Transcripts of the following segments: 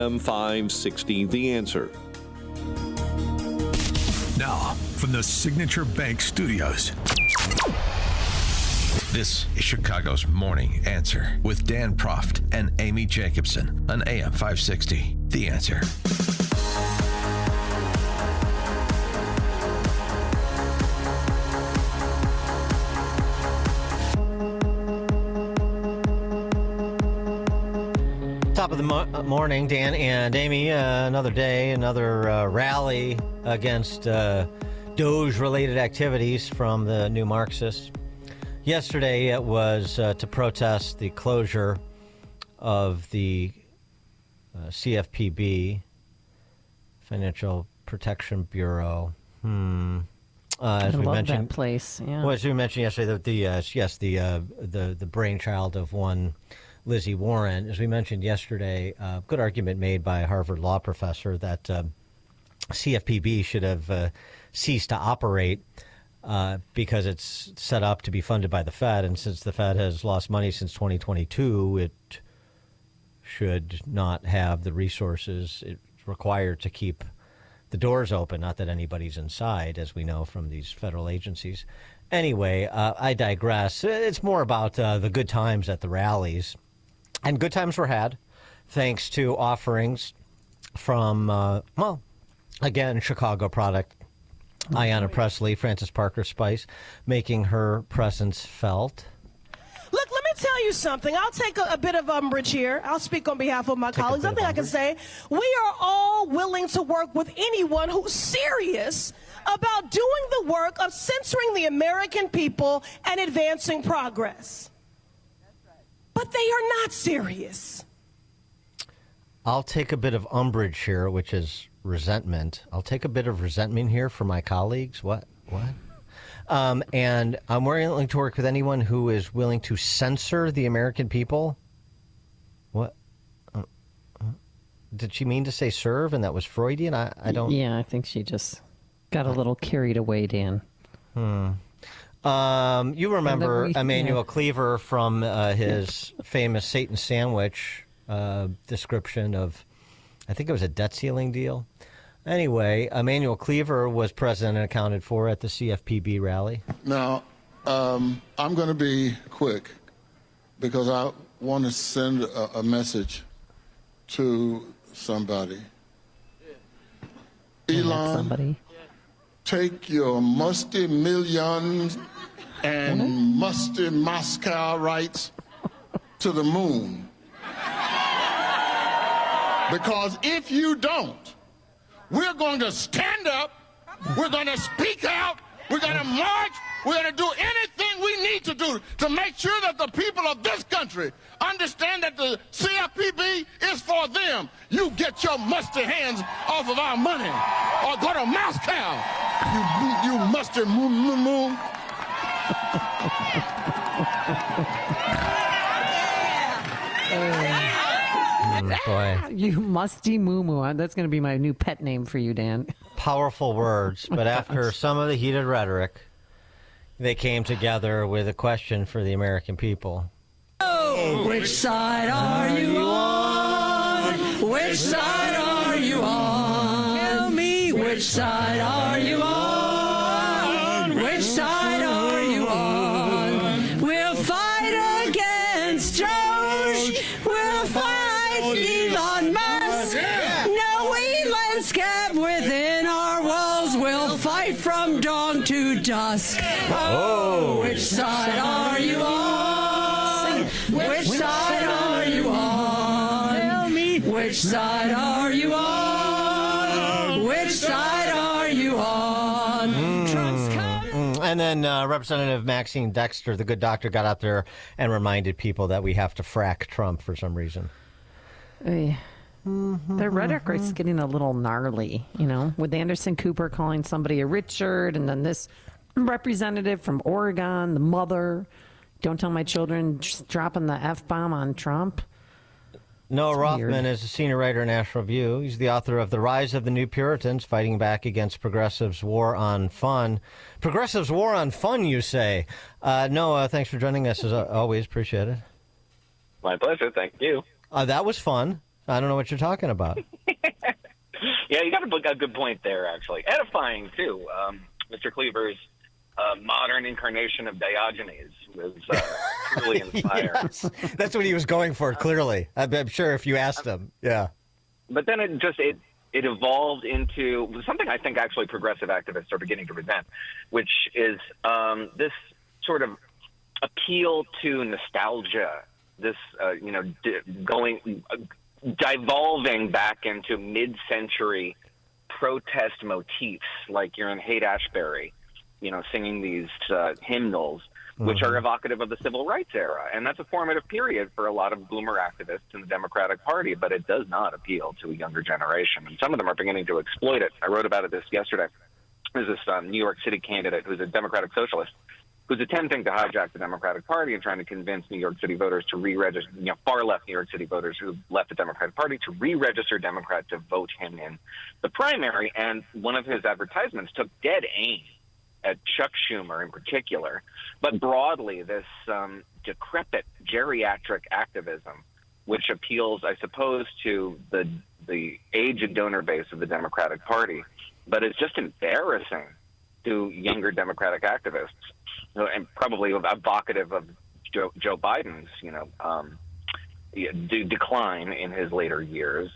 560 The Answer. Now, from the Signature Bank Studios, this is Chicago's Morning Answer with Dan Proft and Amy Jacobson on AM 560. The Answer. Top of the morning, Dan and Amy. Another day, another rally against Doge-related activities from the new Marxists. Yesterday, it was to protest the closure of the CFPB, Financial Protection Bureau. As we mentioned, that place. Yeah. Well, as we mentioned yesterday, the brainchild of one Lizzie Warren. As we mentioned yesterday, good argument made by a Harvard law professor that CFPB should have ceased to operate because it's set up to be funded by the Fed. And since the Fed has lost money since 2022, it should not have the resources it's required to keep the doors open. Not that anybody's inside, as we know from these federal agencies. Anyway, I digress. It's more about the good times at the rallies. And good times were had, thanks to offerings from, again, Chicago product, Ayanna Pressley, Frances Parker Spice, making her presence felt. Look, let me tell you something. I'll take a bit of umbrage here. I'll speak on behalf of my colleagues. Something I can say. We are all willing to work with anyone who's serious about doing the work of censoring the American people and advancing progress. But they are not serious. I'll take a bit of umbrage here, which is resentment. I'll take a bit of resentment here for my colleagues. What? And I'm willing to work with anyone who is willing to censor the American people. What? Did she mean to say serve, and that was Freudian? I don't... Yeah, I think she just got a little carried away, Dan. You remember Emmanuel Cleaver from his famous Satan sandwich description of, I think it was a debt ceiling deal. Anyway, Emmanuel Cleaver was present and accounted for at the CFPB rally. Now, I'm going to be quick because I want to send a message to somebody. Elon, somebody. Take your musty millions and musty Moscow rights to the moon. Because if you don't, we're going to stand up, we're going to speak out, we're going to march, we're going to do anything we need to do to make sure that the people of this country understand that the CFPB is for them. You get your musty hands off of our money or go to Moscow, you musty moon. Boy. You musty moo-moo. That's going to be my new pet name for you, Dan. Powerful words, but after some of the heated rhetoric, they came together with a question for the American people. Oh, which side are you on? Which side are you on? Tell me, which side are you on? Which side are you on? We'll fight against Doge. We'll fight Elon Musk. No Elon's kept within our walls. We'll fight from dawn to dusk. Oh, which side are you on? Which side are you on? Tell me. Which side are you on? Which side are you on? Trump's coming. And then Representative Maxine Dexter, the good doctor, got out there and reminded people that we have to frack Trump for some reason. Their rhetoric is getting a little gnarly, with Anderson Cooper calling somebody a Richard, and then this representative from Oregon, the mother, don't tell my children, just dropping the F-bomb on Trump. Noah Rothman is a senior writer at National Review. He's the author of The Rise of the New Puritans, Fighting Back Against Progressives' War on Fun. Progressives' War on Fun, you say. Noah, thanks for joining us as always. Appreciate it. My pleasure. Thank you. That was fun. I don't know what you're talking about. Yeah, you got a good point there, actually. Edifying, too. Mr. Cleaver's modern incarnation of Diogenes was truly inspiring. Yes. That's what he was going for, clearly. I'm sure if you asked him. Yeah. But then it evolved into something I think actually progressive activists are beginning to resent, which is this sort of appeal to nostalgia, this, devolving back into mid-century protest motifs, like you're in Haight-Ashbury, singing these hymnals, which are evocative of the civil rights era. And that's a formative period for a lot of boomer activists in the Democratic Party, but it does not appeal to a younger generation. And some of them are beginning to exploit it. I wrote about this yesterday. There's this New York City candidate who's a Democratic socialist who's attempting to hijack the Democratic Party and trying to convince New York City voters to re-register, far-left New York City voters who left the Democratic Party to re-register Democrat to vote him in the primary. And one of his advertisements took dead aim at Chuck Schumer in particular, but broadly this decrepit geriatric activism, which appeals, I suppose, to the aged donor base of the Democratic Party, but is just embarrassing to younger Democratic activists, and probably evocative of Joe Biden's, decline in his later years.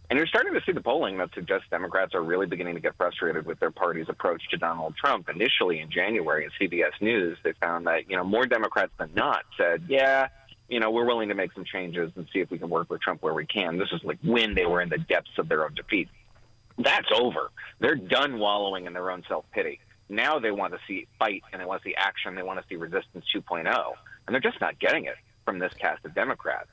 And you're starting to see the polling that suggests Democrats are really beginning to get frustrated with their party's approach to Donald Trump. Initially in January at CBS News, they found that, more Democrats than not said, we're willing to make some changes and see if we can work with Trump where we can. This is like when they were in the depths of their own defeat. That's over. They're done wallowing in their own self-pity. Now they want to see fight, and they want to see action. They want to see resistance 2.0. And they're just not getting it from this cast of Democrats,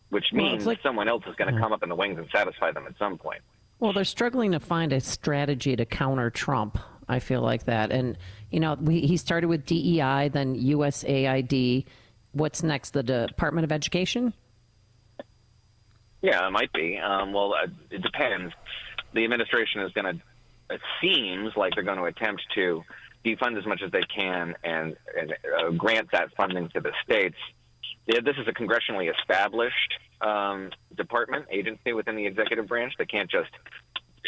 which means someone else is going to come up in the wings and satisfy them at some point. Well, they're struggling to find a strategy to counter Trump. I feel like that. And, he started with DEI, then USAID. What's next? The Department of Education? Yeah, it might be. It depends. The administration is going to, it seems like they're going to attempt to defund as much as they can and grant that funding to the states. This is a congressionally established department, agency within the executive branch. They can't just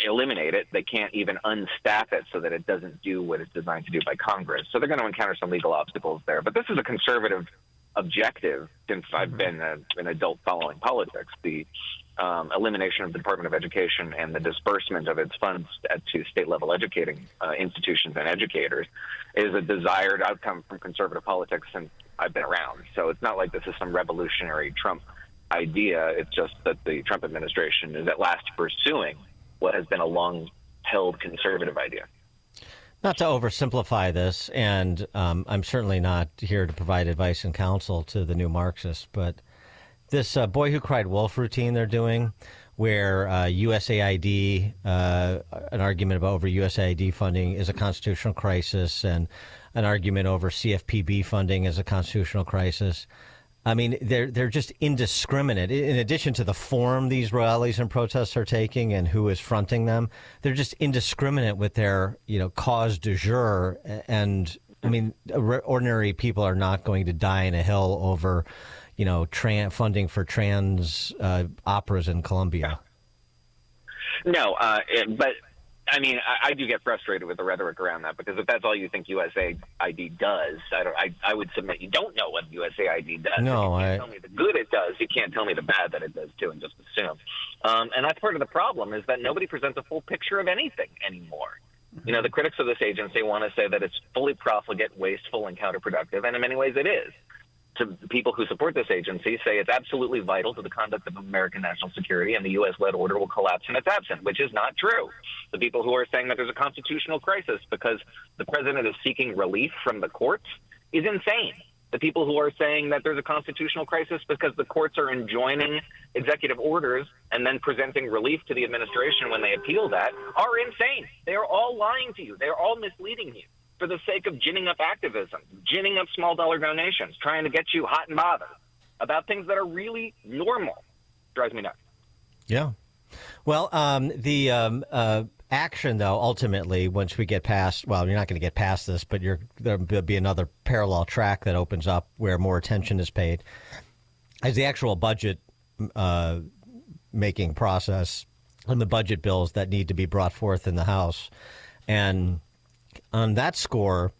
eliminate it. They can't even unstaff it so that it doesn't do what it's designed to do by Congress. So they're going to encounter some legal obstacles there. But this is a conservative objective since I've been an adult following politics. The elimination of the Department of Education and the disbursement of its funds to state-level educating institutions and educators is a desired outcome from conservative politics since I've been around. So it's not like this is some revolutionary Trump idea. It's just that the Trump administration is at last pursuing what has been a long-held conservative idea. Not to oversimplify this, and I'm certainly not here to provide advice and counsel to the new Marxists, but this boy who cried wolf routine they're doing, where USAID, an argument about over USAID funding is a constitutional crisis, and an argument over CFPB funding is a constitutional crisis. I mean, they're just indiscriminate. In addition to the form these rallies and protests are taking and who is fronting them, they're just indiscriminate with their, cause du jour. And I mean, ordinary people are not going to die in a hill over, funding for trans operas in Colombia. No, but I mean, I do get frustrated with the rhetoric around that, because if that's all you think USAID does, I would submit you don't know what USAID does. No, you can't tell me the good it does. You can't tell me the bad that it does too, and just assume. And that's part of the problem, is that nobody presents a full picture of anything anymore. The critics of this agency want to say that it's fully profligate, wasteful, and counterproductive, and in many ways it is. To people who support this agency say it's absolutely vital to the conduct of American national security, and the U.S.-led order will collapse in its absence, which is not true. The people who are saying that there's a constitutional crisis because the president is seeking relief from the courts is insane. The people who are saying that there's a constitutional crisis because the courts are enjoining executive orders and then presenting relief to the administration when they appeal that are insane. They are all lying to you. They are all misleading you for the sake of ginning up activism, ginning up small dollar donations, trying to get you hot and bothered about things that are really normal. Drives me nuts. Yeah. Well, the action, though, ultimately, once we get past, well, you're not going to get past this, but there'll be another parallel track that opens up where more attention is paid, as the actual budget making process and the budget bills that need to be brought forth in the House. And on that score,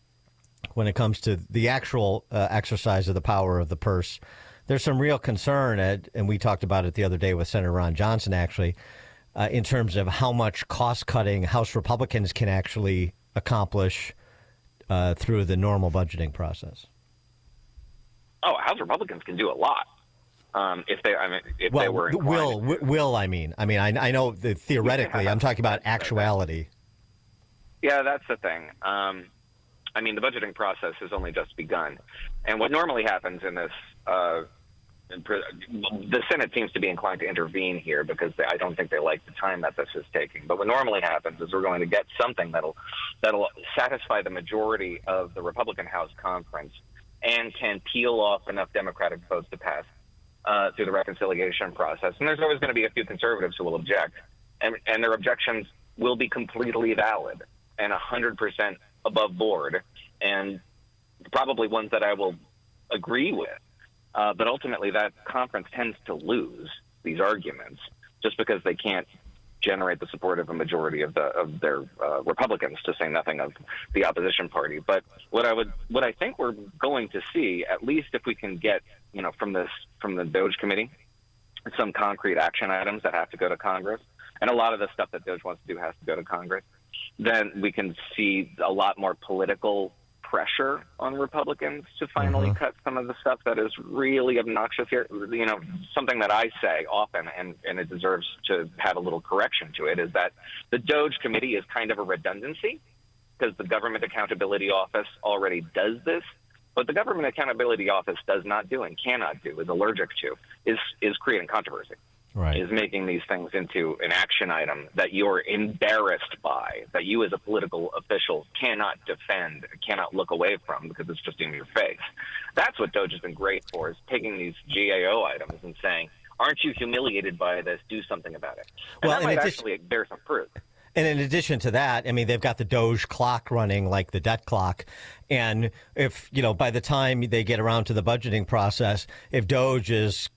when it comes to the actual exercise of the power of the purse, there's some real concern, Ed, and we talked about it the other day with Senator Ron Johnson, actually, in terms of how much cost-cutting House Republicans can actually accomplish through the normal budgeting process. Oh, House Republicans can do a lot if they were inclined. I know that theoretically. I'm talking about actuality. Yeah, that's the thing. The budgeting process has only just begun, and what normally happens in this, the Senate seems to be inclined to intervene here because I don't think they like the time that this is taking. But what normally happens is we're going to get something that'll satisfy the majority of the Republican House conference and can peel off enough Democratic votes to pass through the reconciliation process. And there's always going to be a few conservatives who will object, and their objections will be completely valid and 100% above board, and probably ones that I will agree with. But ultimately, that conference tends to lose these arguments just because they can't generate the support of a majority of their Republicans, to say nothing of the opposition party. But what I think we're going to see, at least if we can get from the DOJ committee, some concrete action items that have to go to Congress, and a lot of the stuff that DOJ wants to do has to go to Congress, then we can see a lot more political pressure on Republicans to finally cut some of the stuff that is really obnoxious here. Something that I say often, and it deserves to have a little correction to it, is that the DOJ committee is kind of a redundancy because the Government Accountability Office already does this. What the Government Accountability Office does not do and cannot do, is allergic to, is creating controversy. Right. Is making these things into an action item that you're embarrassed by, that you as a political official cannot defend, cannot look away from because it's just in your face. That's what DOJ has been great for, is taking these GAO items and saying, aren't you humiliated by this? Do something about it. And that might actually bear some fruit. And in addition to that, they've got the DOJ clock running like the debt clock. And if, by the time they get around to the budgeting process, if DOJ's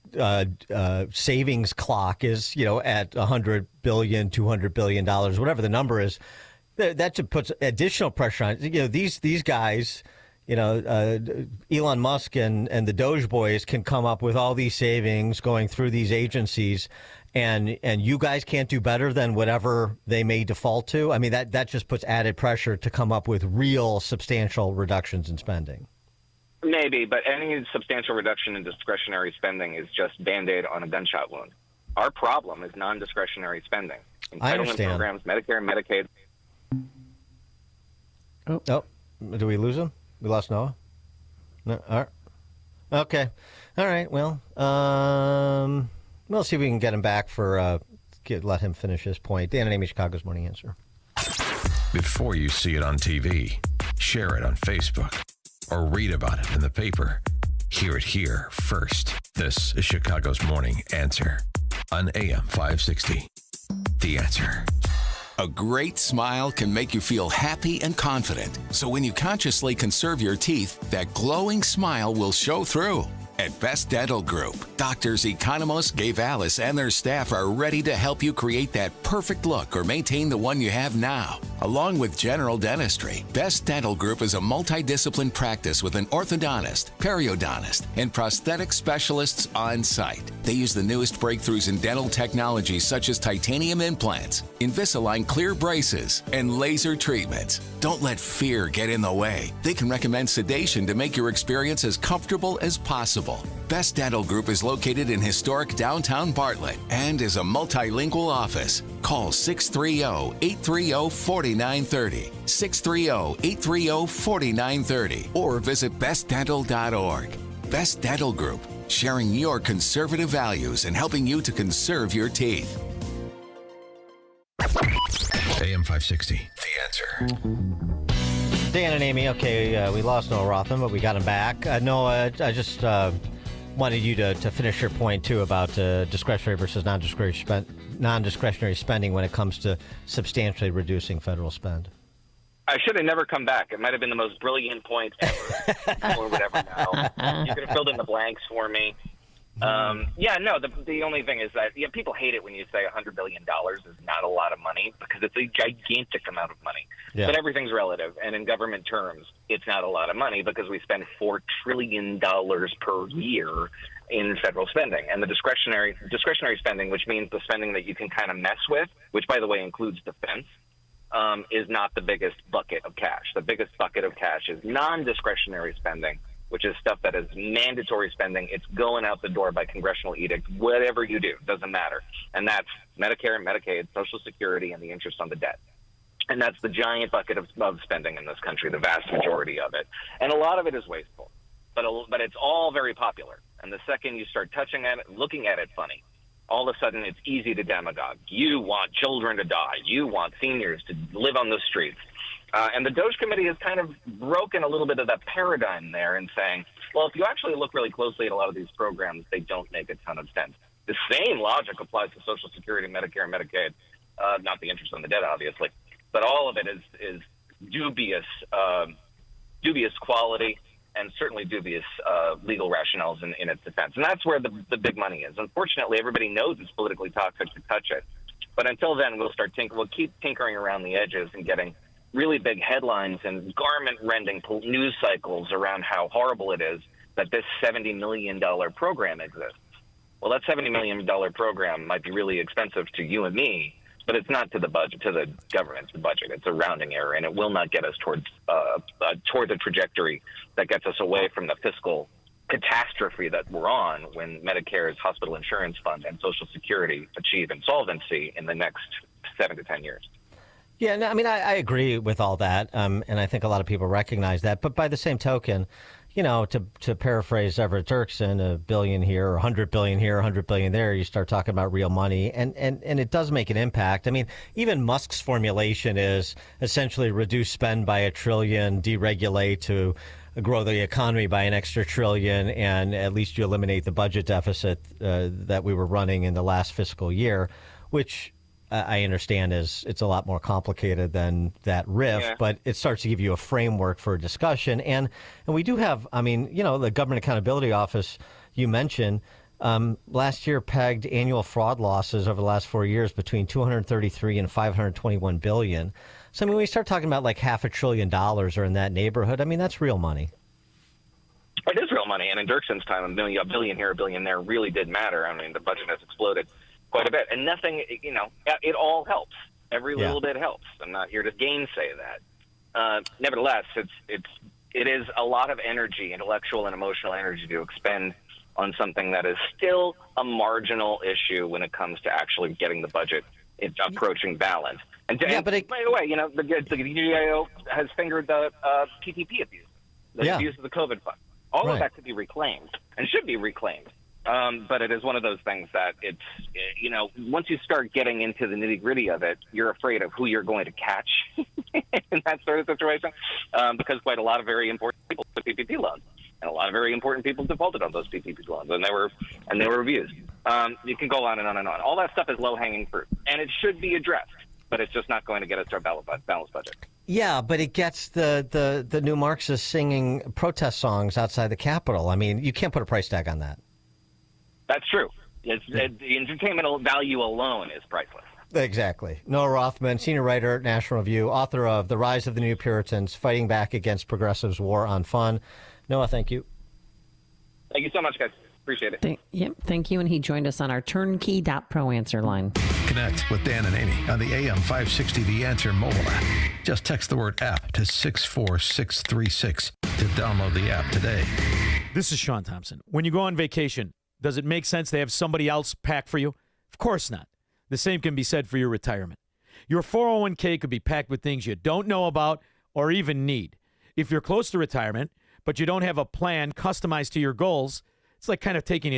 savings clock is, at $100 billion, $200 billion, whatever the number is, that just puts additional pressure on it. These guys, Elon Musk and the DOJ boys can come up with all these savings going through these agencies, and you guys can't do better than whatever they may default to. That just puts added pressure to come up with real substantial reductions in spending. Maybe, but any substantial reduction in discretionary spending is just Band-Aid on a gunshot wound. Our problem is non-discretionary spending. Entitlement programs, Medicare, Medicaid. Oh, do we lose him? We lost Noah? No. All right. Okay. All right. Well, we'll see if we can get him back for let him finish his point. Dan and Amy, Chicago's Morning Answer. Before you see it on TV, share it on Facebook, or read about it in the paper. Hear it here first. This is Chicago's Morning Answer on AM 560. The Answer. A great smile can make you feel happy and confident. So when you consciously conserve your teeth, that glowing smile will show through. At Best Dental Group, doctors Economos, Gavalis, and their staff are ready to help you create that perfect look or maintain the one you have now. Along with general dentistry, Best Dental Group is a multidiscipline practice with an orthodontist, periodontist, and prosthetic specialists on site. They use the newest breakthroughs in dental technology such as titanium implants, Invisalign clear braces, and laser treatments. Don't let fear get in the way. They can recommend sedation to make your experience as comfortable as possible. Best Dental Group is located in historic downtown Bartlett and is a multilingual office. Call 630-830-4930, 630-830-4930, or visit bestdental.org. Best Dental Group, sharing your conservative values and helping you to conserve your teeth. AM 560, The Answer. Dan and Amy, okay, we lost Noah Rothman, but we got him back. Noah, I just wanted you to finish your point, too, about discretionary versus non-discretionary spending when it comes to substantially reducing federal spend. I should have never come back. It might have been the most brilliant point ever, or whatever now. You could have filled in the blanks for me. The only thing is that people hate it when you say $100 billion is not a lot of money because it's a gigantic amount of money. Yeah. But everything's relative, and in government terms, it's not a lot of money because we spend $4 trillion per year in federal spending, and the discretionary spending, which means the spending that you can kind of mess with, which by the way includes defense, is not the biggest bucket of cash. The biggest bucket of cash is non-discretionary spending, which is stuff that is mandatory spending. It's going out the door by congressional edict. Whatever you do, doesn't matter. And that's Medicare and Medicaid, Social Security, and the interest on the debt. And that's the giant bucket of spending in this country, the vast majority of it. And a lot of it is wasteful, but it's all very popular. And the second you start touching at it, looking at it funny, all of a sudden it's easy to demagogue. You want children to die. You want seniors to live on the streets. And the Doge Committee has kind of broken a little bit of that paradigm there in saying, well, if you actually look really closely at a lot of these programs, they don't make a ton of sense. The same logic applies to Social Security, Medicare, and Medicaid, not the interest on the debt, obviously. But all of it is dubious quality and certainly dubious legal rationales in its defense. And that's where the big money is. Unfortunately, everybody knows it's politically toxic to touch it. But until then, we'll keep tinkering around the edges and getting really big headlines and garment-rending news cycles around how horrible it is that this $70 million program exists. Well, that $70 million program might be really expensive to you and me, but it's not to the budget, to the government's budget. It's a rounding error, and it will not get us towards a trajectory that gets us away from the fiscal catastrophe that we're on when Medicare's hospital insurance fund and Social Security achieve insolvency in the next 7 to 10 years. Yeah, no, I mean, I agree with all that, and I think a lot of people recognize that. But by the same token, to paraphrase Everett Dirksen, $1 billion here, or $100 billion here, $100 billion there, you start talking about real money, and it does make an impact. I mean, even Musk's formulation is essentially reduce spend by $1 trillion, deregulate to grow the economy by an extra $1 trillion, and at least you eliminate the budget deficit that we were running in the last fiscal year, which I understand it's a lot more complicated than that riff, but it starts to give you a framework for a discussion. And we do have, the Government Accountability Office you mentioned last year pegged annual fraud losses over the last 4 years between 233 and 521 billion. So when we start talking about like $500 billion or in that neighborhood, that's real money. It is real money. And in Dirksen's time, a billion here, $1 billion there really did matter. The budget has exploded quite a bit, and nothing, it all helps. Every little bit helps. I'm not here to gainsay that. Nevertheless, it is a lot of energy, intellectual and emotional energy, to expend on something that is still a marginal issue when it comes to actually getting the budget approaching balance. And by the way, the GAO has fingered the PPP abuse, the abuse of the COVID fund. All of that could be reclaimed and should be reclaimed. But it is one of those things that it's, once you start getting into the nitty-gritty of it, you're afraid of who you're going to catch in that sort of situation, because quite a lot of very important people took PPP loans, and a lot of very important people defaulted on those PPP loans, and they were abused. You can go on and on and on. All that stuff is low-hanging fruit, and it should be addressed, but it's just not going to get us to our balanced budget. Yeah, but it gets the new Marxists singing protest songs outside the Capitol. You can't put a price tag on that. That's true. The entertainment value alone is priceless. Exactly. Noah Rothman, senior writer at National Review, author of The Rise of the New Puritans, Fighting Back Against Progressives' War on Fun. Noah, thank you. Thank you so much, guys. Appreciate it. Thank you. And he joined us on our turnkey.pro answer line. Connect with Dan and Amy on the AM 560 The Answer mobile app. Just text the word app to 64636 to download the app today. This is Sean Thompson. When you go on vacation, does it make sense to have somebody else pack for you? Of course not. The same can be said for your retirement. Your 401k could be packed with things you don't know about or even need. If you're close to retirement, but you don't have a plan customized to your goals, it's like kind of taking a